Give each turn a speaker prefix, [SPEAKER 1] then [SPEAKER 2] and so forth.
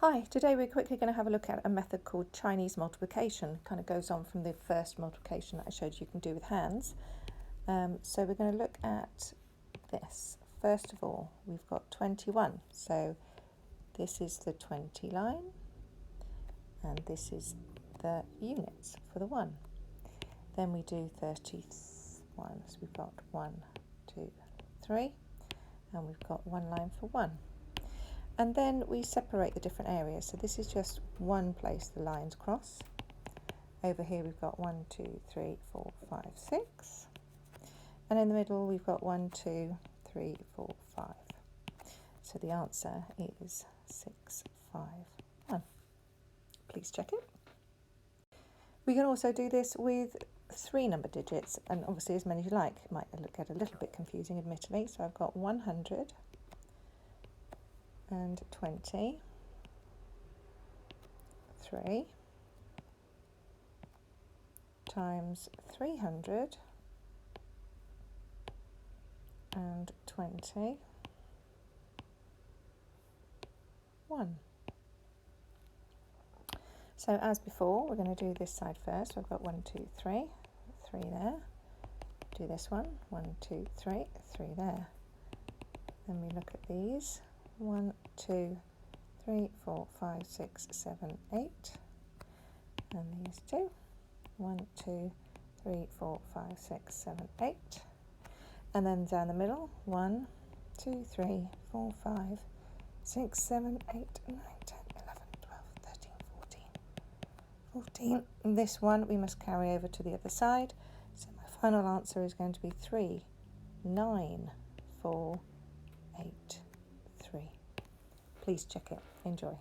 [SPEAKER 1] Hi, today we're quickly going to have a look at a method called Chinese multiplication. Kind of goes on from the first multiplication that I showed you can do with hands. So we're going to look at this. First of all, we've got 21. So this is the 20 line, and this is the units for the 1. Then we do 31. So we've got 1, 2, 3, and we've got one line for 1. And then we separate the different areas. So this is just one place the lines cross. Over here we've got 1, 2, 3, 4, 5, 6. And in the middle we've got 1, 2, 3, 4, 5. So the answer is 6, 5, 1. Please check it. We can also do this with 3 number digits, and obviously as many as you like. It might get a little bit confusing, admittedly. So I've got 100 and 20, 3 times 300 and 20, 1. So as before, we're going to do this side first. So I've got 1, 2, 3, 3 there. Do this one, 1, 2, 3, 3 there. Then we look at these. 1, 2, 3, 4, 5, 6, 7, 8. And these two. 1, 2, 3, 4, 5, 6, 7, 8. And then down the middle, 1, 2, 3, 4, 5, 6, 7, 8, 9, 10, 11, 12, 13, 14. 14. And this one we must carry over to the other side. So my final answer is going to be 3, 9, 4, 8, 3. Please check it. Enjoy.